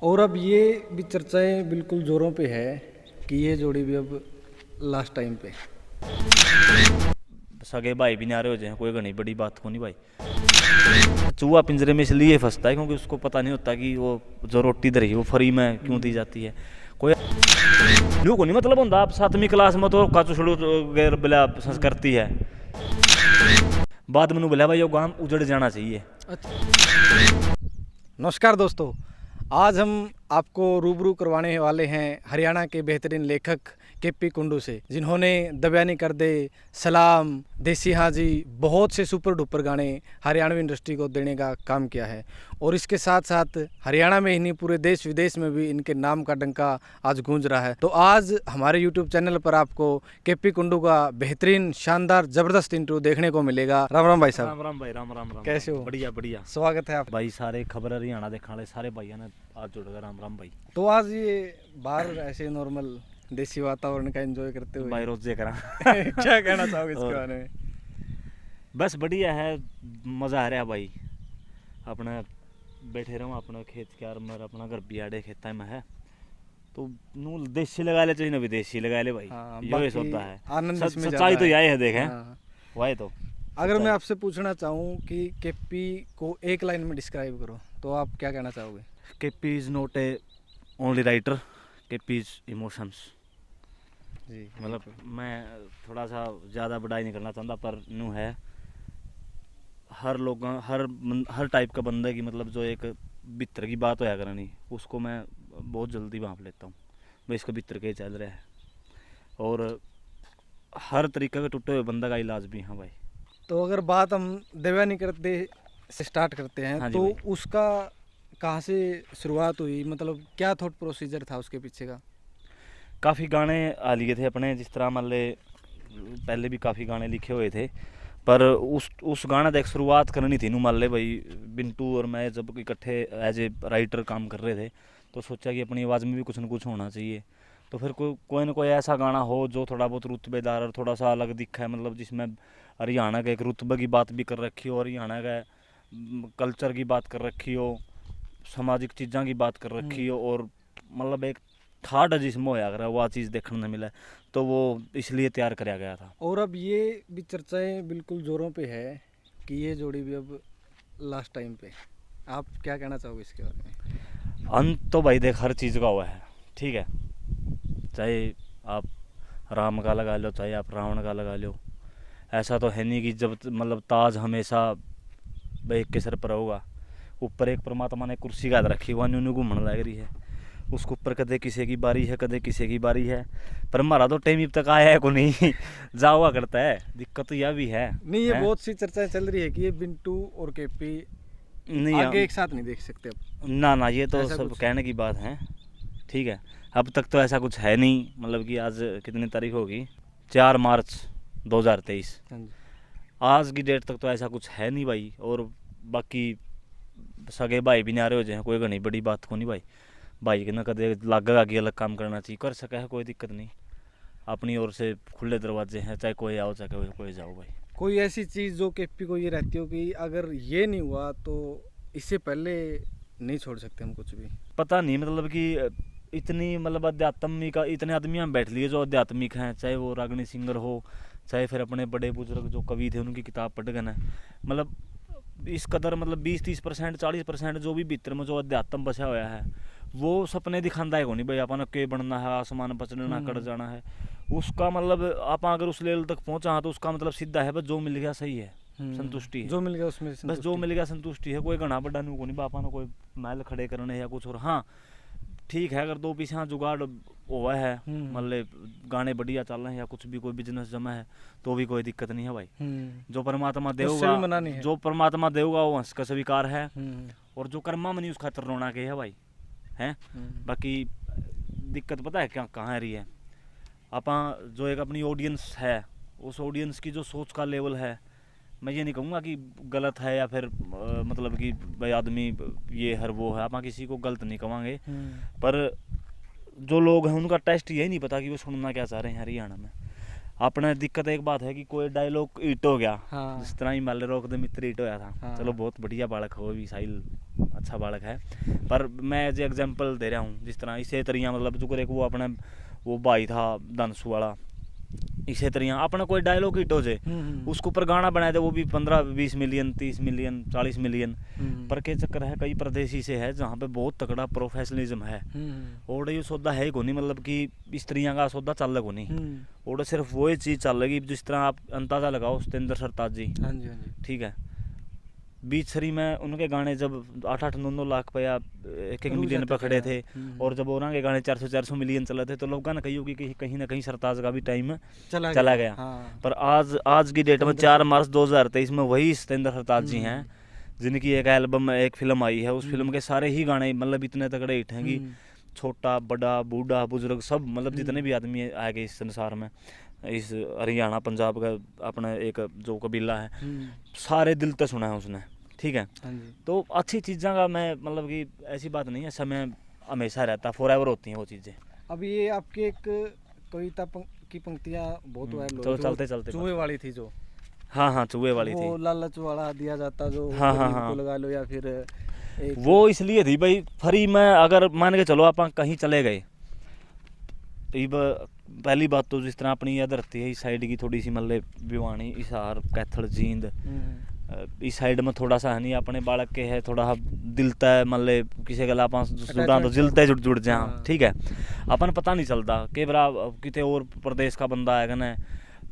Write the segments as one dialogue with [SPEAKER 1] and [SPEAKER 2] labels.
[SPEAKER 1] और अब ये भी चर्चाएं बिल्कुल जोरों पे है कि ये जोड़ी भी अब लास्ट टाइम पे
[SPEAKER 2] सगे भाई भी नारे हो जाए, कोई घनी बड़ी बात को नहीं भाई। चूहा पिंजरे में इसलिए फंसता है क्योंकि उसको पता नहीं होता कि वो जो रोटी दे रही है वो फ्री में क्यों दी जाती है। कोई न्यू को नहीं मतलब होता आप 7वीं क्लास में तो काचू छड़ू गैर बिला करती है, बाद में बोला भाई वो गांव उजड़ जाना चाहिए।
[SPEAKER 1] नमस्कार दोस्तों, आज हम आपको रूबरू करवाने वाले हैं हरियाणा के बेहतरीन लेखक केपी कुंडू से, जिन्होंने दबयानी कर दे, सलाम, देसी हाजी, बहुत से सुपर डुपर गाने हरियाणवी इंडस्ट्री को देने का काम किया है। और इसके साथ साथ हरियाणा में ही नहीं पूरे देश विदेश में भी इनके नाम का डंका आज गूंज रहा है। तो आज हमारे यूट्यूब चैनल पर आपको केपी कुंडू का बेहतरीन शानदार जबरदस्त इंटरव्यू देखने को मिलेगा। राम राम भाई साहब।
[SPEAKER 2] राम राम भाई, राम राम राम।
[SPEAKER 1] कैसे हो?
[SPEAKER 2] बढ़िया बढ़िया,
[SPEAKER 1] स्वागत है आप
[SPEAKER 2] भाई। सारे खबर हरियाणा देखने वाले सारे भाइयों ने आज जुड़ गए। राम राम भाई।
[SPEAKER 1] तो आज ये बाहर ऐसे नॉर्मल देसी वातावरण का एंजॉय करते हुए
[SPEAKER 2] भाई रोजे करा
[SPEAKER 1] क्या कहना चाहोगे इसके
[SPEAKER 2] और
[SPEAKER 1] बारे में?
[SPEAKER 2] बस बढ़िया है, मज़ा आ रहा है भाई। अपना बैठे रहूँ अपना खेत क्यार में, अपना घर बियाड़े खेता में है तो नू देसी लगा ले चाहिए ना विदेशी लगा ले भाई।
[SPEAKER 1] हाँ,
[SPEAKER 2] यो
[SPEAKER 1] बाकी
[SPEAKER 2] ही होता है,
[SPEAKER 1] आनंद इसमें
[SPEAKER 2] सच्चाई
[SPEAKER 1] ज़्यादा
[SPEAKER 2] तो
[SPEAKER 1] है।
[SPEAKER 2] यही है, देखें
[SPEAKER 1] हाँ।
[SPEAKER 2] वही तो।
[SPEAKER 1] अगर मैं आपसे पूछना चाहूँ कि केपी को एक लाइन में डिस्क्राइब करो तो आप क्या कहना चाहोगे?
[SPEAKER 2] KP is not a only writer, KP is emotions.
[SPEAKER 1] जी,
[SPEAKER 2] मतलब मैं थोड़ा सा ज़्यादा बढ़ाई नहीं करना चाहता, पर नू है हर लोग हर टाइप का बंदे की मतलब जो एक भीतर की बात होया करनी उसको मैं बहुत जल्दी भांप लेता हूँ। भाई इसको भीतर के ही चल रहा है और हर तरीके का टूटे हुए बंदा का इलाज भी। हाँ भाई।
[SPEAKER 1] तो अगर बात हम देवयानी करते से स्टार्ट करते हैं
[SPEAKER 2] हाँ जी
[SPEAKER 1] तो
[SPEAKER 2] भाई।
[SPEAKER 1] उसका कहाँ से शुरुआत हुई, मतलब क्या थॉट प्रोसीजर था उसके पीछे का?
[SPEAKER 2] काफ़ी गाने आ लिए थे अपने, जिस तरह मान ले पहले भी काफ़ी गाने लिखे हुए थे, पर उस गाना देख शुरुआत करनी थी नू मान ले भाई। बिंटू और मैं जब इकट्ठे एज ए राइटर काम कर रहे थे तो सोचा कि अपनी आवाज़ में भी कुछ ना कुछ होना चाहिए। तो फिर कोई ना कोई ऐसा गाना हो जो थोड़ा बहुत रुतबेदार और थोड़ा सा अलग दिखा है, मतलब जिसमें हरियाणा के एक रुतबे की बात भी कर रखी हो, हरियाणा का कल्चर की बात कर रखी हो, सामाजिक चीज़ों की बात कर रखी हो, और मतलब एक थाट जिसमें होया अगर वह चीज़ देखने में मिला तो वो इसलिए तैयार कराया गया था।
[SPEAKER 1] और अब ये भी चर्चाएं बिल्कुल जोरों पे है कि ये जोड़ी भी अब लास्ट टाइम पे, आप क्या कहना चाहोगे इसके बारे में?
[SPEAKER 2] अंत तो भाई देख हर चीज़ का हुआ है, ठीक है। चाहे आप राम का लगा लो, चाहे आप रावण का लगा लो, ऐसा तो है नहीं कि जब मतलब ताज हमेशा एक के सर पर होगा। ऊपर एक परमात्मा ने कुर्सी का रखी हुआ न्यू घूमने लग रही है, उसके ऊपर कदे किसी की बारी है कदे किसी की बारी है, पर हमारा तो टाइम अब तक आया है को नहीं जा हुआ करता है। दिक्कत तो यह भी है
[SPEAKER 1] नहीं, ये बहुत सी चर्चाएं चल रही है कि ये बिंटू और केपी
[SPEAKER 2] नहीं
[SPEAKER 1] आगे एक साथ नहीं देख सकते अब।
[SPEAKER 2] ना ये तो
[SPEAKER 1] ऐसा
[SPEAKER 2] सब
[SPEAKER 1] कुछ
[SPEAKER 2] कहने की बात है, ठीक है। अब तक तो ऐसा कुछ है नहीं, मतलब कि आज कितनी तारीख होगी, 4 मार्च 2023।
[SPEAKER 1] हाँ जी।
[SPEAKER 2] आज की डेट तक तो ऐसा कुछ है नहीं भाई। और बाकी सगे भाई भी नारे हो जाए, कोई घनी बड़ी बात को नहीं भाई। भाई के ना कदे लागेगा कि अलग काम करना चाहिए, कर सके है, कोई दिक्कत नहीं। अपनी ओर से खुले दरवाजे हैं, चाहे कोई आओ चाहे कोई जाओ भाई।
[SPEAKER 1] कोई ऐसी चीज़ जो केपी को ये रहती हो कि अगर ये नहीं हुआ तो इससे पहले नहीं छोड़ सकते हम कुछ भी?
[SPEAKER 2] पता नहीं, मतलब कि इतनी मतलब आध्यात्मिक इतने आदमी हम बैठ लिए जो आध्यात्मिक हैं, चाहे वो रागनी सिंगर हो, चाहे फिर अपने बड़े बुजुर्ग जो कवि थे उनकी किताब पढ़ गए ना, मतलब इस कदर मतलब 20-30% 40% जो भी भीतर में जो अध्यात्म बचा हुआ है वो सपने दिखाता है को नहीं भाई। अपन के बनना है, आसमान पर चढ़ना, कट जाना है, उसका मतलब आप अगर उस लेवल तक पहुंचा तो उसका मतलब सीधा है बस जो मिल गया सही है, संतुष्टि है।
[SPEAKER 1] जो मिल गया उसमें
[SPEAKER 2] बस जो मिल गया संतुष्टि है, कोई घना बड़ा नहीं को नहीं बापा ना कोई महल खड़े करने या कुछ। और हाँ ठीक है, अगर 2 पीछे जुगाड़ हुआ है, मतलब गाने बढ़िया चल रहे हैं या कुछ भी कोई बिजनेस जमा है तो भी कोई दिक्कत नहीं है भाई। जो परमात्मा देगा, जो परमात्मा देगा वो हंस का स्वीकार है, और जो कर्मा मनी उसका रोना के है भाई हैं। बाकी दिक्कत पता है क्या कहाँ रही है, अपा जो एक अपनी ऑडियंस है उस ऑडियंस की जो सोच का लेवल है, मैं ये नहीं कहूँगा कि गलत है या फिर मतलब कि भाई आदमी ये हर वो है, आप किसी को गलत नहीं कहेंगे, पर जो लोग हैं उनका टेस्ट यही नहीं पता कि वो सुनना क्या चाह रहे हैं हरियाणा में। अपने दिक्कत एक बात है कि कोई डायलॉग हिट हो गया,
[SPEAKER 1] हाँ।
[SPEAKER 2] जिस तरह ही माले रोक दे मित्र हिट होया था।
[SPEAKER 1] हाँ।
[SPEAKER 2] चलो बहुत बढ़िया बालक है वो भी, साहिल अच्छा बालक है, पर मैं एज एग्जांपल दे रहा हूँ जिस तरह इसे तरिया मतलब जो एक वो अपने वो भाई था धनसू वाला, इसे तरिया अपना कोई डायलॉग हिट हो जाए उसके ऊपर गाना बनाए दे, वो भी 15-20 मिलियन 30 मिलियन 40 मिलियन। पर के चक्कर है कई प्रदेशी से है जहाँ पे बहुत तगड़ा प्रोफेशनलिज्म है, और ये सौदा है ही को नहीं, मतलब कि इस तरिया का सौदा चल को नहीं, और सिर्फ वही चीज़ चल रही जिस तरह आप अंदाज़ा लगाओ सतेंद्र सरताज जी,
[SPEAKER 1] हाँ जी हाँ जी,
[SPEAKER 2] ठीक है, बीच सरी में उनके गाने जब 8-8 9-9 लाख पे या 1-1 मिलियन पे खड़े थे, और जब और के गाने 400-400 मिलियन चले थे, तो लोग ना कही होगी कि कहीं ना कहीं सरताज का भी टाइम चला गया।
[SPEAKER 1] हाँ।
[SPEAKER 2] पर आज की डेट में 4 मार्च 2023 में वही सतेंद्र सरताज जी हैं जिनकी एक एल्बम एक फिल्म आई है, उस फिल्म के सारे ही गाने मतलब इतने तगड़े हिट हैं कि छोटा बड़ा बूढ़ा बुजुर्ग सब मतलब जितने भी आदमी आ गए इस संसार में, इस हरियाणा पंजाब का अपना एक जो कबीला है, सारे दिल तक सुना है उसने, ठीक है। तो अच्छी चीज़ों का मैं मतलब कि ऐसी बात नहीं है, समय हमेशा रहता, फॉरएवर होती हैं वो चीज़ें।
[SPEAKER 1] अब ये आपकी एक कविता की पंक्तियाँ बहुत वायरल
[SPEAKER 2] चलो चलते चलते
[SPEAKER 1] चूहे वाली थी जो,
[SPEAKER 2] हाँ चूहे वाली थी,
[SPEAKER 1] वो लालच वाला दिया जाता जो
[SPEAKER 2] हाँ
[SPEAKER 1] गरीब को लगा लो, या फिर
[SPEAKER 2] वो इसलिए थी भाई फ्री में, अगर मान के चलो आप कहीं चले गए, पहली बात तो जिस तरह अपनी यह धरती है इस साइड की थोड़ी सी मतलब भिवानी हिसार कैथल जींद इस साइड में थोड़ा सा है नहीं, अपने बालक के है थोड़ा दिलता है मतलब किसी गल आप जुड़ा तो दिलता जुड़ जा, ठीक है। अपन पता नहीं चलता कि बरा कितने और प्रदेश का बंदा आएगा ना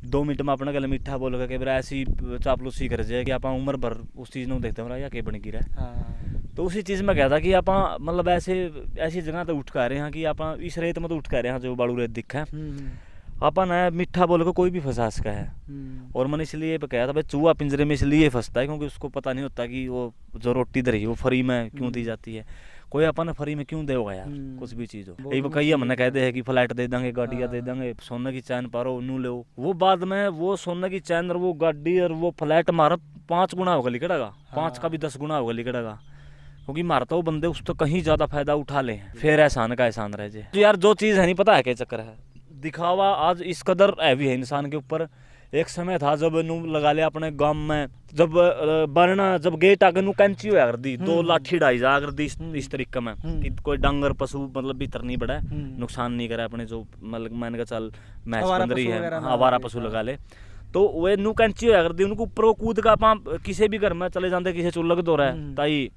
[SPEAKER 2] 2 मिनट में अपने गले मीठा बोल के बरा ऐसी चापलूसी कर जाए कि आप उम्र भर उस चीज़ को देखते हो या के बन गिरा। तो उसी चीज़ में कहता कि आप मतलब ऐसी जगह तो उठ कर रहे हैं कि आप इस रेत में तो उठ कर रहे हैं जो बाड़ू रेत दिखा है, अपन है मीठा बोल के कोई भी फंसा सका है। और मैंने इसलिए कहा था भाई चूहा पिंजरे में इसलिए फंसता है क्योंकि उसको पता नहीं होता कि वो जो रोटी दे रही है वो फ्री में क्यों दी जाती है, कोई अपन फ्री में क्यों देगा यार कुछ भी चीज़ हो। यही कई हमने कहते हैं कि फ्लैट दे देंगे गाड़ियाँ दे देंगे सोने की चैन पारो नू लो, वो बाद में वो सोने की चैन और वो गाड़ी और वो फ्लैट मारा 5 गुना होगा लिकड़ेगा, 5 का भी 10 गुना होगा लिकड़ेगा, क्योंकि मारता वो बंदे उस तो कहीं ज़्यादा फायदा उठा ले, फिर एहसान का एहसान रह जाए। तो यार जो चीज़ है नहीं पता है क्या चक्कर है, दिखावा आज इस कदर हैवी है इंसान के ऊपर। एक समय था जब नू लगा लिया अपने गांव में, जब बरना जब गेट आगे नू कैंची होया कर दी, 2 लाठी ढाई जा कर दी इस तरीके में कि कोई डांगर पशु मतलब भीतर नहीं बढ़ा नुकसान नहीं करे अपने जो मतलब मैंने कहा चल मैच बन रही है आवारा पशु लगा ले, तो वे नू कैंची होया कर दी उनको ऊपर वो कूद का आप किसी भी घर में चले जाते किसी चुल्लक दो रहा है ताई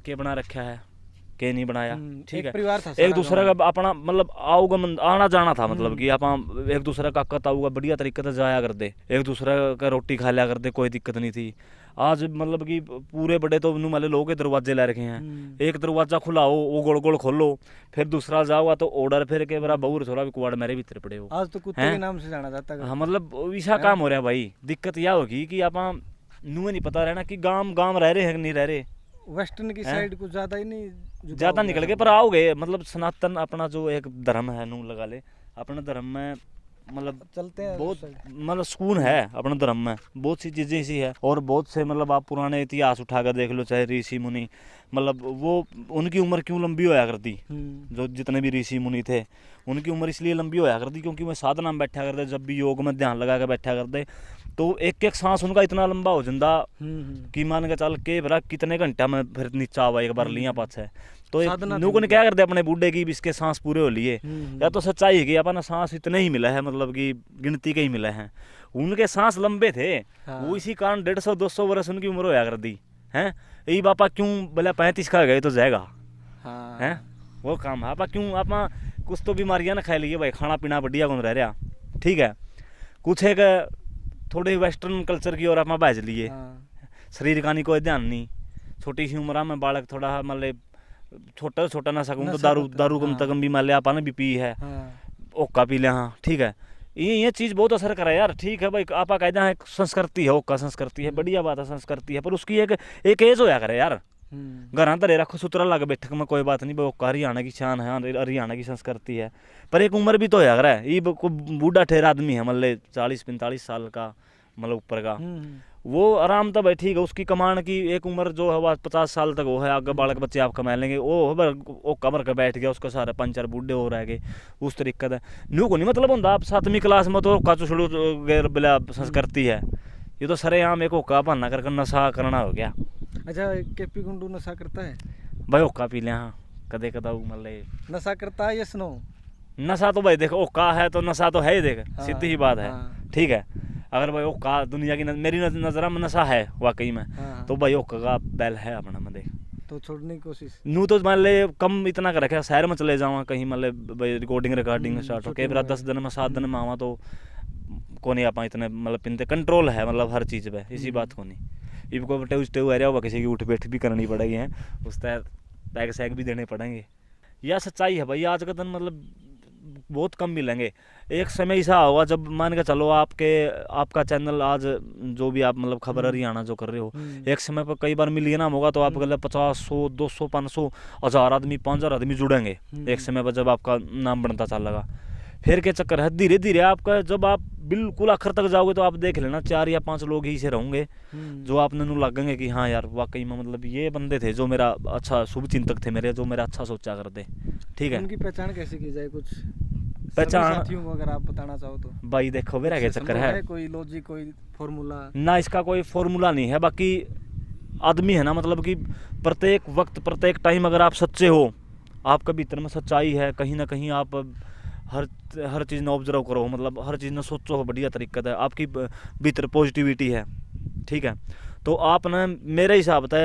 [SPEAKER 2] के बना रखा है के नहीं बनाया, ठीक है। परिवार था एक दूसरे का अपना मतलब आऊगा आना जाना था, मतलब कि आप एक दूसरे का कत आऊगा बढ़िया तरीके से जाया कर दे, एक दूसरे का रोटी खा लिया कर दे, कोई दिक्कत नहीं थी। आज मतलब कि पूरे बड़े तो मान लो के दरवाजे ला रखे हैं, एक दरवाजा खुलाओ वो गोल गोल खोलो, फिर दूसरा जाओगा तो ऑर्डर फिर के बरा बहुर थोड़ा भी कुआड़ मेरे भीतर पड़े हो। आज तो कुत्ते के नाम से जाना जाता है। हाँ मतलब ऐसा काम हो रहा है भाई। दिक्कत यह होगी कि आप नूहे नहीं पता रहना कि गांव रह रहे हैं नहीं रह रहे, वेस्टर्न की साइड कुछ ज्यादा ही नहीं ज्यादा निकल गए, पर आओगे मतलब सनातन अपना जो एक धर्म है नू लगा ले अपने धर्म में मतलब चलते हैं बहुत मतलब सुकून है अपने धर्म में, बहुत सी चीज़ें ऐसी है। और बहुत से मतलब आप पुराने इतिहास उठाकर देख लो, चाहे ऋषि मुनि मतलब वो उनकी उम्र क्यों लंबी होया करती, जो जितने भी ऋषि मुनि थे उनकी उम्र इसलिए लंबी होया करती क्योंकि वो साधना में बैठा करते, जब भी योग में ध्यान लगा कर बैठा करते तो एक एक सांस उनका इतना लंबा हो जाता कि मान के चल के भला कितने घंटा में फिर नीचा हुआ एक बार लिया पाछे। तो नू को क्या करते अपने बूढ़े की इसके सांस पूरे हो लिए, या तो सच्चाई है कि अपना सांस इतने ही मिला है मतलब कि गिनती के ही मिले हैं, उनके सांस लंबे थे। हाँ। वो इसी कारण 150-200 वर्ष उनकी उम्र होया कर दी है। यही बापा क्यों बोला 35 का गए तो जाएगा। हाँ। है वो काम है आपा क्यों आप कुछ तो बीमारियां ना खा लिए भाई, खाना पीना बढ़िया कौन रह रहा, ठीक है। कुछ एक थोड़े वेस्टर्न कल्चर की ओर आप भाज लिए। हाँ। शरीर का नहीं कोई ध्यान नहीं, छोटी सी उम्र में बालक थोड़ा मतलब छोटा ना सकूँ तो दारू कम तक भी मान लिया आपने भी पी है। हाँ। ओक्का पी लिया, हाँ ठीक है। ये चीज़ बहुत असर करे यार, ठीक है भाई आप कहते हैं संस्कृति है, ओक्का संस्कृति है, बढ़िया बात है संस्कृति है, पर उसकी एक एज होया करे यार। घर धरे रखो सुतरा लग बैठक में कोई बात नहीं, ओक्का हरियाणा की शान है, हरियाणा की संस्कृति है, पर एक उम्र भी तो होया करे। ये बूढ़ा ठेर आदमी है मतलब 40-45 साल का मतलब ऊपर का, वो आराम तक बैठी है, उसकी कमांड की एक उम्र जो है वह 50 साल तक वो है, आगे बालक बच्चे आप कमा लेंगे, वो कमर के बैठ गया, उसके सारे पंचर बूढ़े हो रह गए उस तरीके का न्यू को नहीं मतलब होता। आप 7वीं क्लास में तो काचू छुड़ू गैर बिला संस्कृति है, ये तो सरेआम एक होका बहाना करके नशा करना हो गया।
[SPEAKER 1] अच्छा, केपी कुंडू नशा करता है?
[SPEAKER 2] भाई होका पी लिया, हाँ कदे कदा मतलब
[SPEAKER 1] नशा करता है, यस नो?
[SPEAKER 2] नशा तो भाई देखो ओका है तो नशा तो है ही, देख
[SPEAKER 1] हाँ,
[SPEAKER 2] सीधी ही बात है,
[SPEAKER 1] हाँ।
[SPEAKER 2] ठीक है। अगर भाई ओका दुनिया की मेरी नज़र में नशा है वाकई में,
[SPEAKER 1] हाँ।
[SPEAKER 2] तो भाई ओका का बैल है अपना में, देख
[SPEAKER 1] तो छोड़ने की कोशिश?
[SPEAKER 2] नू तो मान ले कम इतना कर रखा, शहर में चले जाऊँ कहीं मतलब भाई रिकॉर्डिंग स्टार्ट हो के फिर 10 दिन में 7 दिन में आवा तो को नहीं आप इतने मतलब पिनते कंट्रोल है मतलब हर चीज़ पे, इसी बात को नहीं इब को बटे आ रहा होगा, किसी की उठ बैठ भी करनी पड़ेगी है, उस तरह पैक सैक भी देने पड़ेंगे। यह सच्चाई है भाई, आज का दिन मतलब बहुत कम मिलेंगे। एक समय ऐसा होगा जब मान के चलो आपका चैनल आज जो भी आप मतलब खबर हरियाणा जो कर रहे हो, एक समय पर कई बार मिलियन होगा तो आप गलत 50, 100, 200, 500, 1000 आदमी 5000 आदमी जुड़ेंगे एक समय पर जब आपका नाम बनता चलेगा। फिर के चक्कर है धीरे धीरे आपका, जब आप बिल्कुल आखिर तक जाओगे तो आप देख लेना 4 या 5 लोग ही से रहेंगे जो आपने नू लगेंगे कि हाँ यार वाकई में मतलब ये बंदे थे जो मेरा अच्छा शुभ चिंतक थे मेरे, जो मेरा अच्छा सोचा करते, ठीक है।
[SPEAKER 1] उनकी पहचान कैसे की जाए, कुछ
[SPEAKER 2] पहचान
[SPEAKER 1] साथियों को अगर आप बताना चाहो तो?
[SPEAKER 2] भाई देखो मेरा क्या चक्कर है,
[SPEAKER 1] कोई लॉजिक, कोई फॉर्मूला?
[SPEAKER 2] ना इसका कोई फॉर्मूला नहीं है, बाकी आदमी है ना मतलब कि प्रत्येक वक्त प्रत्येक टाइम अगर आप सच्चे हो, आपके भीतर में सच्चाई है, कहीं ना कहीं आप हर चीज़ ने ऑब्जर्व करो, मतलब हर चीज़ ने सोचो हो बढ़िया तरीका है, आपकी भीतर पॉजिटिविटी है, ठीक है। तो आप ना मेरे हिसाब से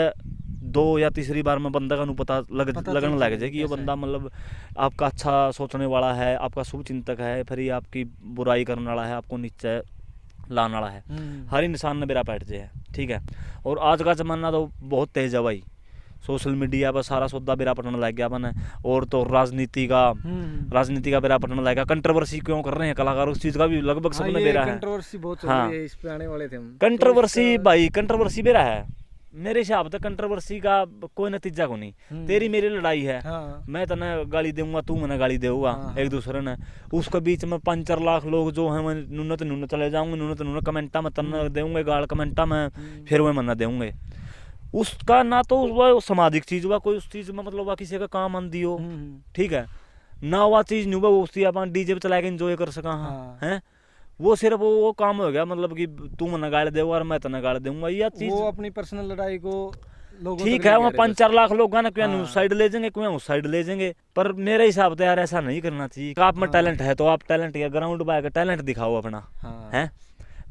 [SPEAKER 2] 2 या तीसरी बार में बंदा का पता लगने लग जाए कि ये बंदा मतलब आपका अच्छा सोचने वाला है, आपका शुभ चिंतक है, फिर ये आपकी बुराई करने वाला है, आपको नीचे लाने वाला है, हर इंसान ने बेरा बैठ जाए, ठीक है। और आज का ज़माना तो बहुत तेज है भाई, सोशल मीडिया पर सारा सौदा बेरा पटने लग गया अपन, और तो राजनीति का बेरा पटने लग गया। कंट्रोवर्सी क्यों कर रहे हैं कलाकार, उस चीज़ का भी लगभग सबने बेरा है।
[SPEAKER 1] कंट्रोवर्सी बहुत चल रही है, इस पे आने वाले थे हम।
[SPEAKER 2] कंट्रोवर्सी भाई कंट्रोवर्सी बेरा है, मेरे हिसाब से कंट्रोवर्सी का कोई नतीजा को नहीं। तेरी मेरी लड़ाई है, मैं तने गाली दूंगा, तू मैंने गाली देगा, एक दूसरे ने, उसके बीच में 5-4 लाख लोग जो हैं मैं नूने चले जाऊंगे, नूने कमेंटा में तन्ने देंगे गाल कमेंटा में, फिर वह मन्ना देंगे। उसका ना तो वह सामाजिक चीज़ हुआ, कोई उस चीज़ में मतलब वह किसी का काम आंदी हो, ठीक है ना, वह चीज़ नहीं हुआ उसकी अपन डीजे पे चला के एंजॉय कर सका, हैं वो सिर्फ वो काम हो गया मतलब कि तू मना गाड़ देगा और मैं तना गाड़ दूंगा, यह चीज़
[SPEAKER 1] वो अपनी पर्सनल लड़ाई को लोगों
[SPEAKER 2] ठीक है, वहाँ 5-4 लाख लोग ना क्यों उस साइड ले जाएंगे, क्यों उस साइड ले जाएंगे, पर मेरे हिसाब से यार ऐसा नहीं करना चाहिए। आप में टैलेंट है तो आप टैलेंट या ग्राउंड बाय टैलेंट दिखाओ अपना, है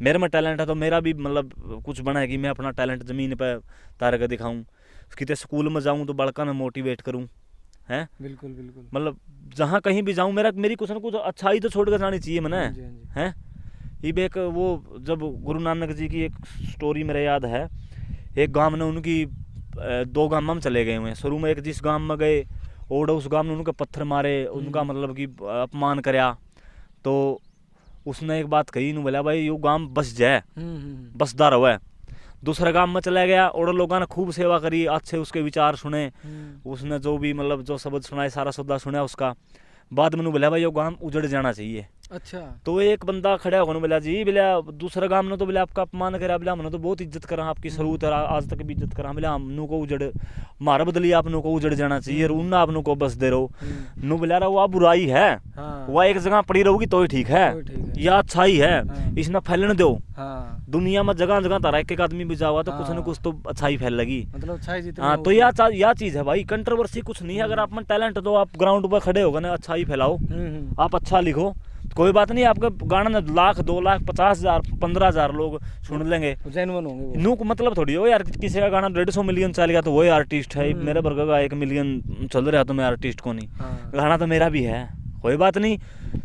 [SPEAKER 2] मेरे में टैलेंट है तो मेरा भी मतलब कुछ बना है कि मैं अपना टैलेंट ज़मीन पर तार कर दिखाऊँ, कितने स्कूल में जाऊँ तो बड़का ने मोटिवेट करूँ, हैं
[SPEAKER 1] बिल्कुल बिल्कुल,
[SPEAKER 2] मतलब जहाँ कहीं भी जाऊँ मेरी कुछ ना कुछ अच्छाई तो छोड़ कर जानी चाहिए मैंने, हैं। ये एक वो जब गुरु नानक जी की एक स्टोरी मेरे याद है, एक गांव ने उनकी 2 गांव में चले गए हुए, शुरू में एक जिस गांव में गए और उस गांव ने उनके पत्थर मारे, उनका मतलब कि अपमान कराया, तो उसने एक बात कही, बोला भाई यो गांव बस जाए, बसदार हुआ। दूसरे गांव में चला गया और लोगों ने खूब सेवा करी, अच्छे उसके विचार सुने, उसने जो भी मतलब जो शब्द सुनाए सारा सौदा सुना उसका, बाद में बोला भाई यो गांव उजड़ जाना चाहिए।
[SPEAKER 1] अच्छा,
[SPEAKER 2] तो एक बंदा खड़ा होकर बोला जी बोला दूसरा गांव ने तो बोले आपका अपमान करा, बोला हमने तो बहुत इज्जत करा, आपकी सरूत आज तक भी इज्जत करा, बोला हमनों को उजड़ मारा बदली आपनों को उजड़ जाना चाहिए, उन आपनों को बस दे रहो नु बोला रहा वो बुराई है, वह एक जगह पड़ी रहोगी तो ही ठीक है, या अच्छाई है, इसमें फैलने दो, दुनिया में जगह जगह तारा एक आदमी भी जाओगा तो कुछ न कुछ तो अच्छाई फैल लगी,
[SPEAKER 1] मतलब अच्छाई।
[SPEAKER 2] हाँ तो यह चीज़ है भाई, कंट्रोवर्सी कुछ नहीं है, अगर आप में टैलेंट दो, आप ग्राउंड पर खड़े होगा ना, अच्छाई फैलाओ, आप अच्छा लिखो, कोई बात नहीं, आपका गाना ना 1 लाख 2 लाख 50,000 15,000 लोग सुन लेंगे,
[SPEAKER 1] जेन्युइन होंगे
[SPEAKER 2] नू मतलब थोड़ी हो यार किसी का गाना 150 मिलियन चल गया तो वही आर्टिस्ट है, मेरे वर्ग का 1 मिलियन चल रहा तो मैं आर्टिस्ट को नहीं, गाना तो मेरा भी है, कोई बात नहीं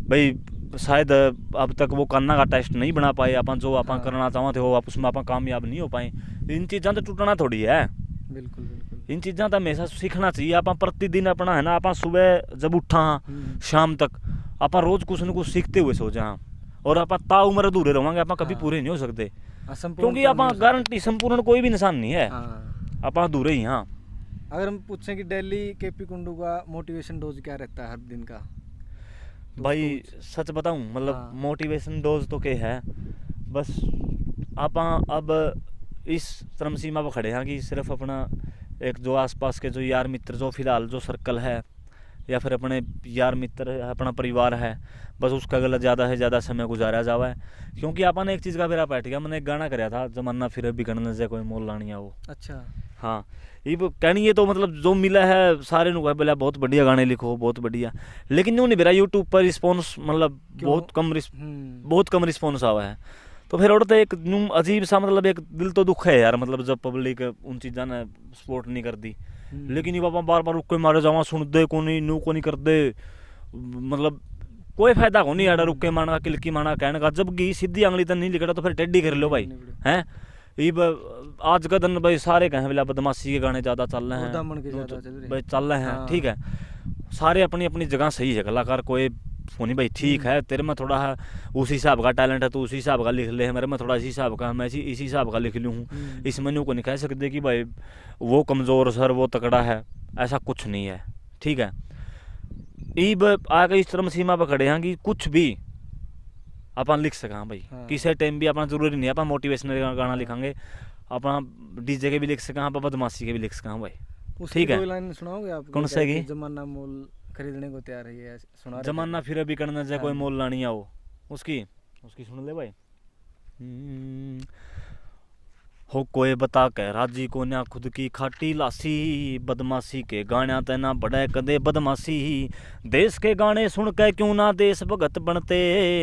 [SPEAKER 2] भाई, शायद अब तक वो करना का टेस्ट नहीं बना पाए अपन, जो अपन करना चाहते हो आप उसमें अपन कामयाब नहीं हो पाए, इन चीज़ों तो टूटना थोड़ी है,
[SPEAKER 1] बिल्कुल बिल्कुल,
[SPEAKER 2] इन चीज़ों तो हमेशा सीखना चाहिए। आप प्रतिदिन अपना है ना, आप सुबह जब उठा शाम तक आप रोज कुछ न कुछ सीखते हुए सो जा, और आप ताउम्र अधूरे रहेंगे, आप कभी पूरे नहीं हो सकते, क्योंकि आप गारंटी संपूर्ण कोई भी निशान नहीं है, आप अधूरे ही। हाँ,
[SPEAKER 1] अगर हम पूछें कि डेली केपी कुंडू का मोटिवेशन डोज क्या रहता है हर दिन का,
[SPEAKER 2] भाई सच बताऊं मतलब मोटिवेशन डोज तो क्या है, बस आप अब इस चरम सीमा पर खड़े हैं कि सिर्फ अपना एक जो आसपास के जो यार मित्र जो फिलहाल जो सर्कल है या फिर अपने यार मित्र है, अपना परिवार है, बस उसका गलत ज़्यादा से ज़्यादा समय गुजारा जावा है। क्योंकि अपन एक चीज़ का मेरा बैठ गया, मैंने एक गाना कराया था, जमाना फिर बिगड़ने से कोई मोल लानी वो।
[SPEAKER 1] अच्छा।
[SPEAKER 2] हाँ, ये कहनी ये तो मतलब जो मिला है सारे नु बोला बहुत बढ़िया गाने लिखो, बहुत बढ़िया, लेकिन न्यू नहीं मेरा यूट्यूब पर रिस्पॉन्स मतलब बहुत कम रिस्पॉन्स आवा है। तो फिर उड़ते एक न्यू अजीब सा मतलब एक दिल तो दुख है यार, मतलब जब पब्लिक उन चीज़ा ने सपोर्ट नहीं करती। लेकिन ये बाबा बार बार रुक के मारे जावा सुन दे को नहीं नू को नहीं कर दे, मतलब कोई फायदा को नहीं यार रुक के मारना किलकी मारना कहने का, जब घी सीधी आंगली तक नहीं लिखा तो फिर टेढ़ी कर लो भाई हैं। ये आज का दिन भाई सारे कहें बोला बदमाशी के गाने ज़्यादा चल रहे हैं, भाई चल रहे हैं ठीक है, सारे अपनी अपनी जगह सही है, कलाकार कोई नहीं भाई ठीक है, तेरे में थोड़ा है उसी हिसाब का टैलेंट है तो उसी हिसाब का लिख ले, मेरे में थोड़ा इसी हिसाब का मैं इसी हिसाब का लिख लूँ हूँ। इस मेन्यू को नहीं कह सकते कि भाई वो कमज़ोर सर वो तकड़ा है, ऐसा कुछ नहीं है ठीक है। ईब आगे इस तरह सीमा पर खड़े हैं कि कुछ भी अपन लिख सका भाई, किसी टाइम भी अपना जरूरी नहीं है अपन मोटिवेशनल गाना लिखांगे, अपना डीजे के भी लिख सका, अपन बदमाशी के भी लिख सका भाई ठीक है।
[SPEAKER 1] लाइन सुनाओगे आप?
[SPEAKER 2] कौन सा की?
[SPEAKER 1] जमाना मोल खरीदने को तैयार है, सुना
[SPEAKER 2] जमाना फिर अभी करना चाहे कोई मोल लानी आओ, उसकी सुन ले भाई। हो कोई बता के राजी को ना खुद की खाटी लासी, बदमाशी के गाना तेना बड़ा कदे बदमाशी, देश के गाने सुन के क्यों ना देश भगत बनते,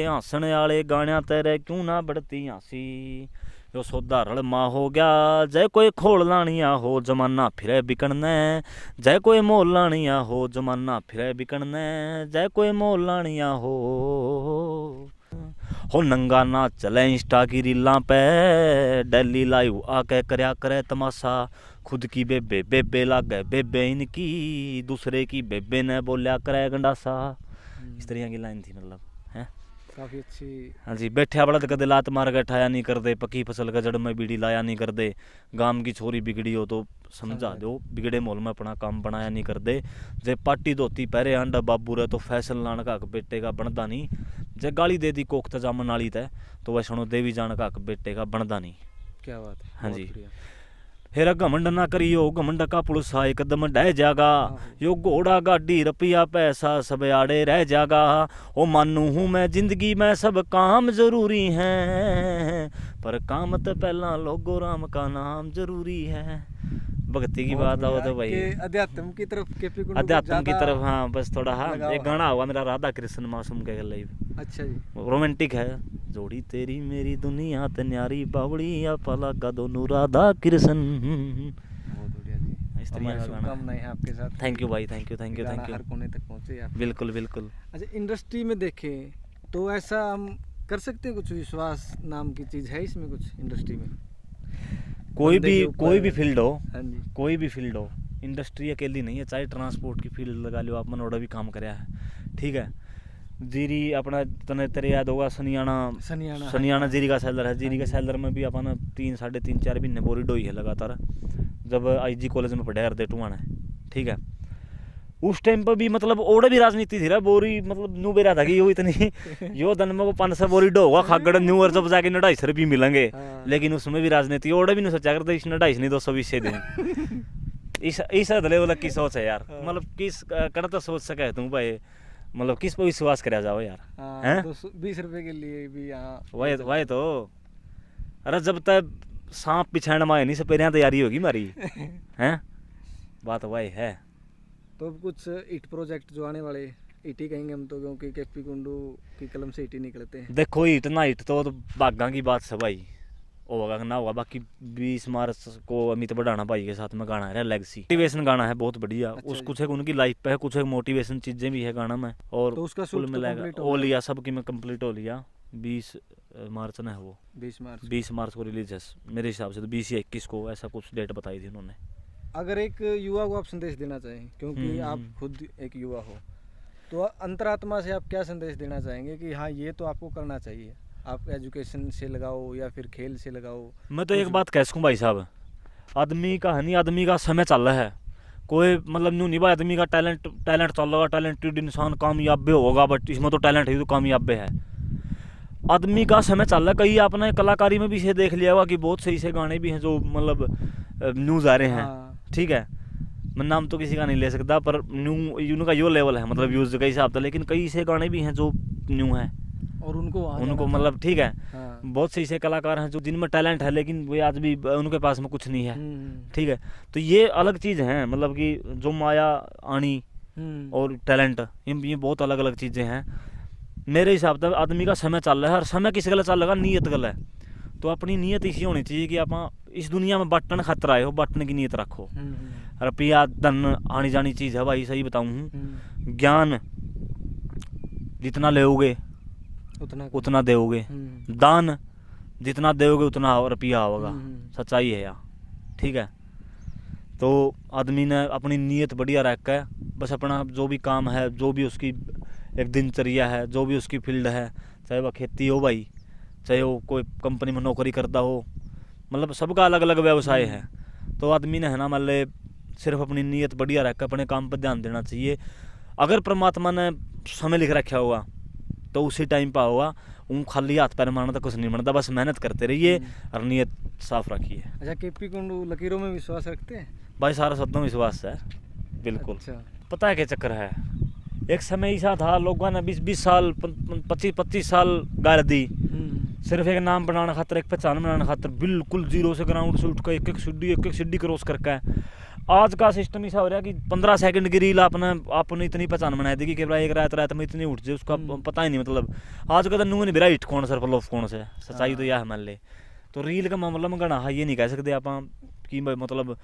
[SPEAKER 2] हंसने वाले गाने तेरे क्यों ना बढ़ती हंसी, यो सौदा रलमा हो गया जय कोई खोल लानिया हो, जमाना फिरे बिकने जय कोई मोल लानिया हो, जमाना फिरे बिकने जय कोई मोल लानिया हो नंगा ना चले इंस्टा की रीलां पे, डेली लाइव आके करया करे तमाशा, खुद की बेबे बेबे लागे बेबे इनकी, दूसरे की बेबे ने बोलिया करे गंडासा। इस तरह की लाइन थी मतलब है
[SPEAKER 1] काफ़ी अच्छी।
[SPEAKER 2] हाँ जी, बैठा बड़द कदे लात मार के ठाया नहीं कर दे, पकी फसल का जड़ में बीड़ी लाया नहीं कर दे, गांव की छोरी बिगड़ी हो तो समझा दो, बिगड़े मोल में अपना काम बनाया नहीं कर दे, जे पाटी धोती पहरे अंडा बाबू रे तो फैसल लान का बेटे का बनदा नहीं, जे गाली दे दी कोक तजामन वाली तय तो वह सुनो देवी जान का बेटे का बनदा नहीं।
[SPEAKER 1] क्या बात है।
[SPEAKER 2] हाँ जी। हेरा घमंड ना करियो, घमंड का पुलिस आए कदम ढह जागा, यो घोड़ा गाड़ी रुपया पैसा सब आड़े रह जागा, ओ मानू हूँ मैं जिंदगी में सब काम जरूरी है, पर काम तो पहला लोगो राम का नाम जरूरी है। भक्ति की बात आओ तो भाई
[SPEAKER 1] अध्यात्म की तरफ
[SPEAKER 2] अध्यात्म की तरफ हाँ बस थोड़ा हाँ एक गाना हुआ मेरा राधा कृष्ण मासूम के लाइव।
[SPEAKER 1] अच्छा जी,
[SPEAKER 2] रोमांटिक है, जोड़ी तेरी मेरी दुनिया ते न्यारी बावड़ी आपा लगा दोनों राधा कृष्ण।
[SPEAKER 1] बहुत बढ़िया जी,
[SPEAKER 2] इस तरह का गाना
[SPEAKER 1] है आपके साथ।
[SPEAKER 2] थैंक यू भाई, thank you thank you thank you.
[SPEAKER 1] हर कोने तक पहुंचे आप।
[SPEAKER 2] बिल्कुल बिल्कुल।
[SPEAKER 1] अच्छा, इंडस्ट्री में देखें तो ऐसा हम कर सकते हैं, कुछ विश्वास नाम की चीज़ है इसमें कुछ इंडस्ट्री में?
[SPEAKER 2] कोई भी फील्ड हो,
[SPEAKER 1] हाँ जी,
[SPEAKER 2] कोई भी फील्ड हो, इंडस्ट्री अकेली नहीं है, चाहे ट्रांसपोर्ट की फील्ड लगा लो आप, मनोड़ा भी काम कराया है ठीक है। जीरी अपना तने तेरे याद होगा सनियाना जीरी का सेलर है, जीरी के सेलर में भी अपन 3 साढ़े 3 4 महीने बोरी डोई है लगातार, जब IG कॉलेज में पढ़े हरदे टुआना ठीक है। उस टाइम पर भी मतलब ओड़े भी राजनीति थी रा बोरी, मतलब न्यू बेरा था कि यो इतनी यो दिन में वो 500 बोरी डोगा खागड़ न्यू और जब जाके 250 रुपये मिलेंगे, लेकिन उसमें भी राजनीति ओड़े भी नहीं सोचा करते, इसने 250 नहीं 220 से दूँ। इस लेवल की सोच है यार, मतलब किस कर तो सोच सके तुम भाई, मतलब किस पर विश्वास करा जाओ यार हैं?
[SPEAKER 1] 20 रुपए के लिए भी यहाँ
[SPEAKER 2] वही तो, अरे जब तक सांप पिछाड़ में नहीं से पहले तैयारी होगी हमारी हैं, बात वही है।
[SPEAKER 1] तो कुछ ईट प्रोजेक्ट जो आने वाले ईटी कहेंगे हम तो, क्योंकि केपी कुंडू की कलम से ईटी निकलते हैं।
[SPEAKER 2] देखो ईट ना ईट तो बागा की बात है भाई, होगा ना होगा। बाकी 20 मार्च को अमित बढ़ाना भाई के साथ में गाना है लेगसी, मोटिवेशन गाना है बहुत बढ़िया।
[SPEAKER 1] अच्छा
[SPEAKER 2] उस कुछ एक उनकी लाइफ पे है, कुछ एक मोटिवेशन चीजें भी है गाना में, और
[SPEAKER 1] तो उसका
[SPEAKER 2] कुल मिलाएगा हो लिया सबकी में कंप्लीट हो लिया। 20 मार्च ना है वो, 20 मार्च को रिलीज है मेरे हिसाब से, तो 20 या 21 को ऐसा कुछ डेट बताई थी उन्होंने।
[SPEAKER 1] अगर एक युवा को आप संदेश देना चाहें, क्योंकि आप खुद एक युवा हो, तो अंतरात्मा से आप क्या संदेश देना चाहेंगे कि हाँ ये तो आपको करना चाहिए, आप एजुकेशन से लगाओ या फिर खेल से लगाओ? मैं
[SPEAKER 2] तो एक बात कह सकूँ भाई साहब, आदमी का है नहीं, आदमी का समय चल रहा है, कोई मतलब न्यू नहीं भाई, आदमी का टैलेंट चल रहा, टैलेंटेड इंसान कामयाब भी होगा, बट इसमें तो टैलेंट है तो कामयाब है। आदमी का समय चल रहा है। कई आपने कलाकारी में भी इसे देख लिया होगा कि बहुत सही से गाने भी हैं जो मतलब न्यूज़ आ रहे हैं।
[SPEAKER 1] हाँ।
[SPEAKER 2] ठीक है, मैं नाम तो किसी का नहीं ले सकता, पर न्यू उनका यो लेवल है मतलब व्यूज़ के हिसाब से। लेकिन कई से गाने भी हैं जो न्यू हैं,
[SPEAKER 1] और उनको वहाँ
[SPEAKER 2] उनको
[SPEAKER 1] जाना था।
[SPEAKER 2] मतलब ठीक है।
[SPEAKER 1] हाँ।
[SPEAKER 2] बहुत सही से कलाकार हैं जो जिनमें टैलेंट है, लेकिन वो आज भी उनके पास में कुछ नहीं है। ठीक है, तो ये अलग चीज़ है, मतलब कि जो माया आनी और टैलेंट, ये बहुत अलग अलग चीज़ें हैं। मेरे हिसाब से आदमी का समय चल रहा है, और समय किस गल चल रहा है, नीयत गल है। तो अपनी नीयत इसी होनी चाहिए कि आप इस दुनिया में बटन खतरा आए हो, बटन की नीयत रखो। रुपया धन आनी जानी चीज़ है भाई, सही बताऊँ। ज्ञान जितना लोगे उतना दोगे, दान जितना दोगे उतना रुपया होगा, सच्चाई है यार। ठीक है, तो आदमी ने अपनी नीयत बढ़िया रख के बस अपना जो भी काम है, जो भी उसकी एक दिनचर्या है, जो भी उसकी फील्ड है, चाहे वह खेती हो भाई, चाहे वो कोई कंपनी में नौकरी करता हो, मतलब सबका अलग अलग व्यवसाय है। तो आदमी ने है ना मतलब सिर्फ अपनी नीयत बढ़िया रख के अपने काम पर ध्यान देना चाहिए। अगर परमात्मा ने समय लिख रखा होगा तो उसी टाइम पर होगा। उन खाली हाथ पैर मारना तो कुछ नहीं बनता, बस मेहनत करते रहिए और नीयत साफ रखिए।
[SPEAKER 1] अच्छा, केपी कुंडू लकीरों में विश्वास रखते हैं
[SPEAKER 2] भाई? सारा शब्दों में विश्वास है, बिल्कुल।
[SPEAKER 1] अच्छा।
[SPEAKER 2] पता है क्या चक्कर है, एक समय ऐसा था लोगों ने 20-20 साल 25-25 साल गाड़ दी सिर्फ एक नाम बनाने खातर, एक पहचान बनाने खातर, बिल्कुल जीरो से ग्राउंड से उठ कर एक एक सीढ़ी क्रॉस करके। आज का सिस्टम ऐसा हो रहा है कि 15 सेकंड की रील आपने इतनी पहचान बना देगी कि भाई एक रात में इतनी उठ जाए, उसका पता ही नहीं। मतलब आज का तो नून नहीं हिट कौन सर फ्लॉप कौन से, सच्चाई तो यह है मान ले। तो रील का मामला में गणा ये नहीं कह सकते आप कि भाई मतलब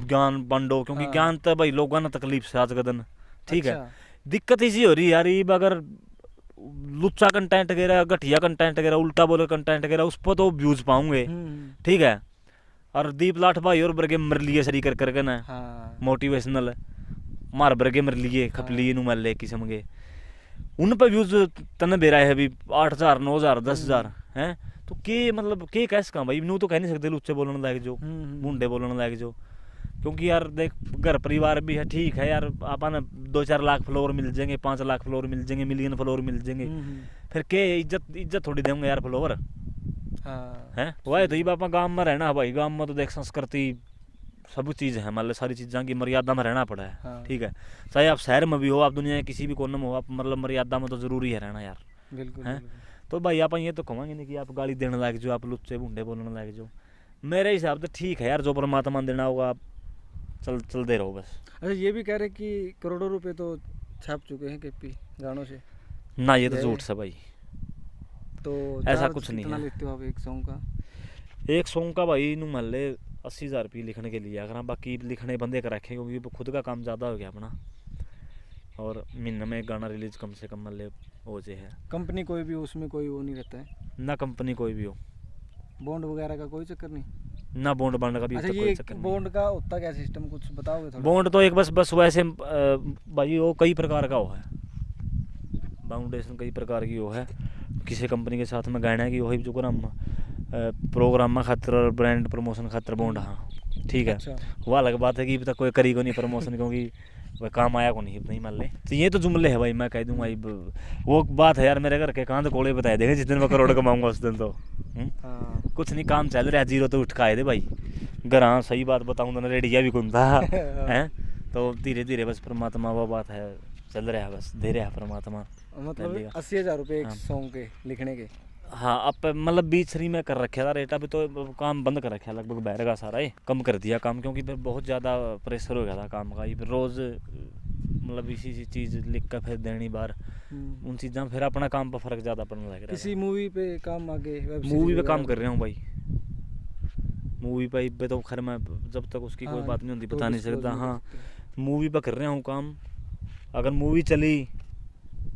[SPEAKER 2] ज्ञान बांटो, क्योंकि ज्ञान तो भाई लोगों ने तकलीफ से आज का दिन। ठीक है, दिक्कत इसी हो रही है यार, अगर लुच्चा कंटेंट गिरा, घटिया कंटेंट गिरा, उल्टा बोले कंटेंट गिरा, उस पर तो व्यूज पाऊंगे। ठीक है, और दीप लाठ भाई और बर्गे मर लिए सरी कर करके ना, मोटिवेशनल मार बर्गे मर लिए खपली नु मर ले किस्म के, उन पर व्यूज तने बेरा है अभी 8,000 9,000 10,000 हैं। तो के मतलब के कैसे काम भाई, नू तो कह नहीं सकते लुच्चे बोलने लायक जो, मुंडे बोलने लायक जो, क्योंकि यार देख घर परिवार भी है। ठीक है यार, अपन 2-4 लाख फ्लोर मिल जाएंगे, 5 लाख फ्लोर मिल जाएंगे, मिलियन फ्लोर मिल जाएंगे, फिर के इज्जत थोड़ी देंगे यार फ्लोर हैं। वह तो ही बापा गाँव में रहना भाई, गाँव में तो देख संस्कृति सब चीज़ है, मतलब सारी चीज़ों की मर्यादा में रहना पड़ा है। ठीक है, चाहे आप शहर में भी हो, आप दुनिया के किसी भी कोने में हो, आप मतलब मर्यादा में तो ज़रूरी है रहना यार।
[SPEAKER 1] बिल्कुल
[SPEAKER 2] हैं। तो भाई आप ये तो कहेंगे नहीं कि आप गाली देने लायक जो, आप लुच्चे भुंडे बोलने लायक जो। मेरे हिसाब से ठीक है यार, जो परमात्मा देना होगा आप चलते रहो बस।
[SPEAKER 1] अच्छा, ये भी कह रहे कि करोड़ों रुपए तो छाप चुके हैं केपी गानों से
[SPEAKER 2] ना, ये तो झूठ है भाई।
[SPEAKER 1] तो
[SPEAKER 2] ऐसा कुछ नहीं
[SPEAKER 1] कितना
[SPEAKER 2] है।
[SPEAKER 1] लेते हो आप एक सॉन्ग का?
[SPEAKER 2] एक सॉन्ग का भाई नू मान ले 80,000 रुपये लिखने के लिए, अगर बाकी लिखने बंदे कर रखे, क्योंकि खुद का काम ज़्यादा हो गया अपना, और महीने में एक गाना रिलीज कम से कम मान ले हो जाए है।
[SPEAKER 1] कंपनी कोई भी उसमें कोई वो नहीं रहता है
[SPEAKER 2] ना कंपनी कोई भी हो,
[SPEAKER 1] बॉन्ड वगैरह का कोई चक्कर नहीं?
[SPEAKER 2] ना बॉन्ड बांड का भी
[SPEAKER 1] अच्छा,
[SPEAKER 2] तो
[SPEAKER 1] ये
[SPEAKER 2] कोई चक्कर नहीं।
[SPEAKER 1] बॉन्ड का होता क्या सिस्टम, कुछ बताओगे थोड़ा?
[SPEAKER 2] बॉन्ड तो एक बस वैसे भाई वो कई प्रकार का हो है, बाउंडेशन कई प्रकार की वो है। किसी कंपनी के साथ में गाना की वही जो प्रोग्राम में खातर और ब्रांड प्रमोशन खातर बॉन्ड। हाँ ठीक है।
[SPEAKER 1] अच्छा।
[SPEAKER 2] वो अलग बात है कि अभी तक कोई करी को नहीं प्रमोशन, क्योंकि वह काम आया को नहीं मान ले। तो ये तो जुमले है भाई, मैं कह दूंगा वो बात है यार, मेरे घर के कांध कोड़े बताए देंगे जिस दिन मैं करोड़ कमाऊंगा उस दिन तो। कुछ नहीं, काम चल रहा है, जीरो तो उठ के आए थे भाई घर। हाँ सही बात बताऊँ तो रेडिया भी कौन था हैं। तो धीरे धीरे बस परमात्मा वो बात है, चल रहा है बस, दे रहा है परमात्मा।
[SPEAKER 1] मतलब 80,000 रुपये एक सॉन्ग के लिखने के?
[SPEAKER 2] हाँ, अब मतलब बीच श्री में कर रखा था रेट, अभी तो काम बंद कर रखा है लगभग बहर का सारा ही, कम कर दिया काम, क्योंकि फिर बहुत ज़्यादा प्रेशर हो गया था काम का। फिर रोज़ मतलब इसी चीज़ लिख कर फिर देनी बार उन चीज़ों में, फिर अपना काम पर फर्क ज़्यादा पड़ने लग रहा है।
[SPEAKER 1] इसी मूवी पे काम आगे?
[SPEAKER 2] मूवी पे काम कर रहा हूँ भाई, मूवी पे तो खैर मैं जब तक उसकी कोई बात नहीं होती बता नहीं सकता। हाँ, मूवी पे कर रहा हूँ काम, अगर मूवी चली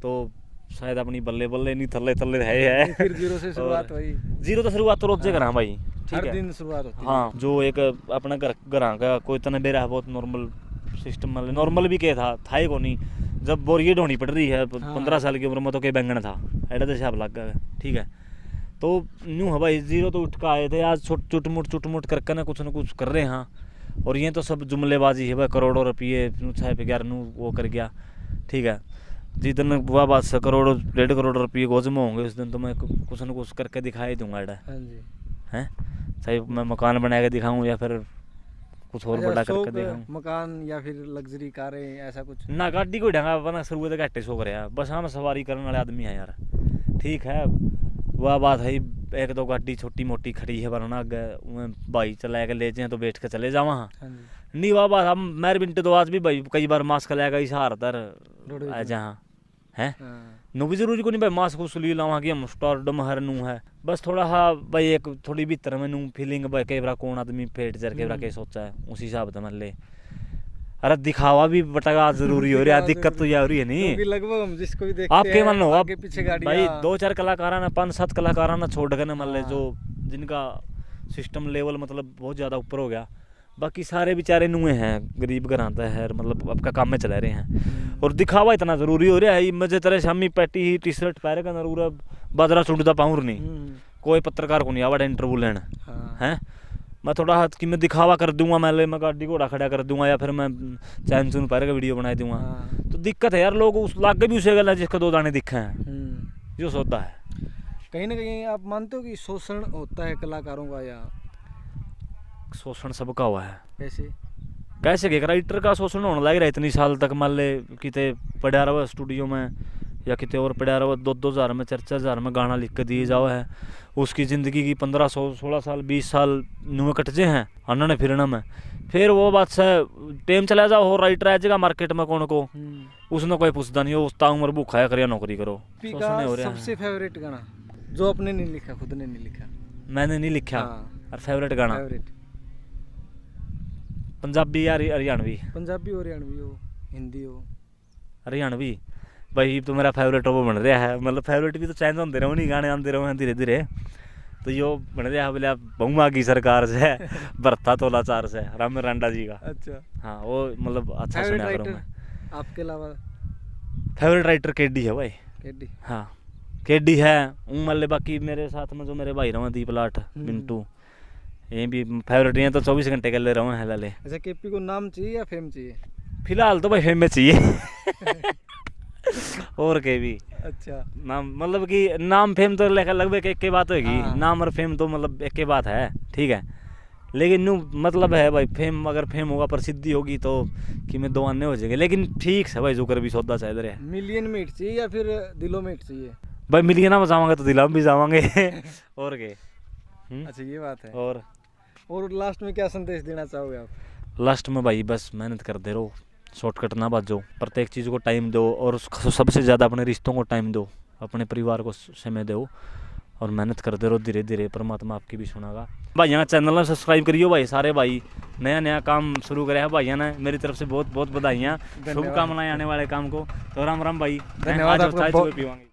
[SPEAKER 2] तो शायद अपनी बल्ले बल्ले नहीं थल्ले थल्ले है।
[SPEAKER 1] फिर जीरो से शुरुआत हुई?
[SPEAKER 2] जीरो तो शुरुआत तो रोज करा भाई,
[SPEAKER 1] हर दिन शुरुआत होती है।
[SPEAKER 2] हाँ, जो एक अपना घर का कोई तना बेरा बहुत नॉर्मल सिस्टम, मतलब नॉर्मल भी क्या था ही को नहीं। जब बोरियत होनी पड़ रही है 15 साल की उम्र में, तो कई बैंगन था ऐसा तो हिसाब लग गया। ठीक है, तो यूँ है भाई, जीरो तो उठ कर आए थे, आज चुटमुट करके ना कुछ कर रहे हैं। हाँ, और ये तो सब जुमलेबाजी है भाई, करोड़ों रुपये 6 पे 11 वो कर गया। ठीक है, जिस दिन वह बात से करोड़ 1.5 करोड़ रुपये गोज में होंगे उस दिन तो मैं कुछ न कुछ करके दिखा ही दूंगा एडा
[SPEAKER 1] हाँ जी।
[SPEAKER 2] हैं। चाहे मैं मकान बना के दिखाऊं या फिर कुछ और
[SPEAKER 1] अच्छा,
[SPEAKER 2] बड़ा करके
[SPEAKER 1] शौक,
[SPEAKER 2] दिखाऊं।
[SPEAKER 1] मकान या फिर लग्जरी कारें ऐसा कुछ?
[SPEAKER 2] ना गाड़ी कोई ढंगा अपना शुरू तो घाटे शौक रहा, बस हम सवारी करने वाले आदमी हैं यार। ठीक है वह बात है, एक दो गाड़ी छोटी मोटी खड़ी है वरना अगे भाई चला के ले जाए तो बैठ के चले जावा। हाँ
[SPEAKER 1] हाँ जी।
[SPEAKER 2] नहीं वह बात हम मेरे बिंटे तो आज भी भाई कई बार मास्क लाएगा इशार तर आ जहाँ है
[SPEAKER 1] हाँ।
[SPEAKER 2] नु भी जरूरी को नहीं भाई मास्क उसली लावा कि हम स्टारडम हर नू है बस थोड़ा हाँ भाई एक थोड़ी भीतर में नू फीलिंग भाई कई बार कौन आदमी पेट चर के के सोचा है उसी हिसाब से मान ले। अरे दिखावा भी बटगा जरूरी हो रहा है, दिक्कत तो यह हो रही है नहीं
[SPEAKER 1] क्योंकि लगभग हम जिसको भी देखते
[SPEAKER 2] आपके मन लो आप
[SPEAKER 1] आगे पीछे गाड़ी
[SPEAKER 2] भाई 2-4 कलाकार ना 5-7 कलाकार ना छोड़ के ना मान ले जो जिनका सिस्टम लेवल मतलब बहुत ज़्यादा ऊपर हो गया, बाकी सारे बेचारे नुए हैं गरीब घराता है मतलब आपका काम में चला रहे हैं। और दिखावा इतना ज़रूरी हो रहा है मजे तरह शामी पैटी ही टी शर्ट पहरे का नरूरा बादरा चुड़ता पाऊँ नहीं कोई पत्रकार को नहीं आवा इंटरव्यू लेना है। मैं थोड़ा हाथ कि मैं दिखावा कर दूंगा मैं गाड़ी घोड़ा खड़ा कर दूंगा या फिर मैं चैन चून पहले का वीडियो बना दूंगा तो दिक्कत है यार। लोग उस लागे भी उसे गल जिसका 2 दाने दिखे हैं जो सोता है।
[SPEAKER 1] कहीं ना कहीं आप मानते हो कि शोषण होता है कलाकारों का या
[SPEAKER 2] शोषण सबका हुआ है
[SPEAKER 1] कैसे
[SPEAKER 2] कि राइटर का शोषण होने लग रहा है इतनी साल तक मान ले किते पड़ा रहा स्टूडियो में या किते और पड़ा रहा 2-2 हज़ार में 4-4 हज़ार में गाना लिख के दिए जाओ है उसकी ज़िंदगी की 15-16 साल 20 साल नुए कटजे हैं अन्ना फिरना में फिर वो बात से टाइम चला जाओ हो राइटर आ जाएगा मार्केट में कौन को उसने कोई पूछता नहीं हो उस उम्र भूखा है करिया नौकरी करो।
[SPEAKER 1] सबसे फेवरेट गाना जो आपने नहीं लिखा खुद ने नहीं लिखा?
[SPEAKER 2] मैंने नहीं लिखा और फेवरेट गाना पंजाबी या हरियाणवी?
[SPEAKER 1] पंजाबी हो हरियाणवी हो हिंदी हो?
[SPEAKER 2] हरियाणवी भाई तो मेरा फेवरेट वो बन रहा है मतलब फेवरेट भी तो चेंज होते रहो नहीं गाने आते रहो धीरे धीरे तो यो बन रहा है बोले बहुमा की सरकार से भरता तोलाचार से राम रांडा जी का।
[SPEAKER 1] अच्छा
[SPEAKER 2] हाँ वो मतलब अच्छा सुना करूँ मैं।
[SPEAKER 1] आपके अलावा
[SPEAKER 2] फेवरेट राइटर केडी है भाई।
[SPEAKER 1] केडी?
[SPEAKER 2] हाँ केडी है मतलब बाकी मेरे साथ में जो मेरे भाई रहे दीप लाठ मिंटू ये भी फेवरेट हैं तो 24 घंटे के ले रहे हैं लाले।
[SPEAKER 1] अच्छा केपी को नाम चाहिए या फेम चाहिए?
[SPEAKER 2] फिलहाल तो भाई फेम में चाहिए और के भी
[SPEAKER 1] अच्छा
[SPEAKER 2] नाम मतलब कि नाम फेम तो लगभग एक के बात होगी नाम और फेम तो मतलब एक के बात है ठीक है लेकिन न्यू मतलब है भाई फेम अगर फेम होगा प्रसिद्धि होगी तो कि मैं 2 आने हो जाएंगे लेकिन ठीक है भाई जो कर भी सौदा चाह रहे हैं।
[SPEAKER 1] मिलियन में हिट चाहिए या फिर दिलों में हिट चाहिए?
[SPEAKER 2] भाई मिलियन में जावांगे तो दिलों में भी जावांगे और के।
[SPEAKER 1] अच्छा ये बात है।
[SPEAKER 2] और
[SPEAKER 1] लास्ट में क्या संदेश देना चाहोगे आप?
[SPEAKER 2] लास्ट में भाई बस मेहनत कर दे रहो शॉर्टकट ना बाजो प्रत्येक चीज़ को टाइम दो और सबसे ज़्यादा अपने रिश्तों को टाइम दो अपने परिवार को समय दो और मेहनत करते रहो धीरे धीरे परमात्मा आपकी भी सुनागा। भाई यहाँ चैनल में सब्सक्राइब करियो भाई सारे भाई नया काम शुरू करे है भाइयों ने मेरी तरफ से बहुत बहुत बधाइयाँ शुभकामनाएं आने वाले काम को। तो राम राम भाई।
[SPEAKER 1] धन्यवाद।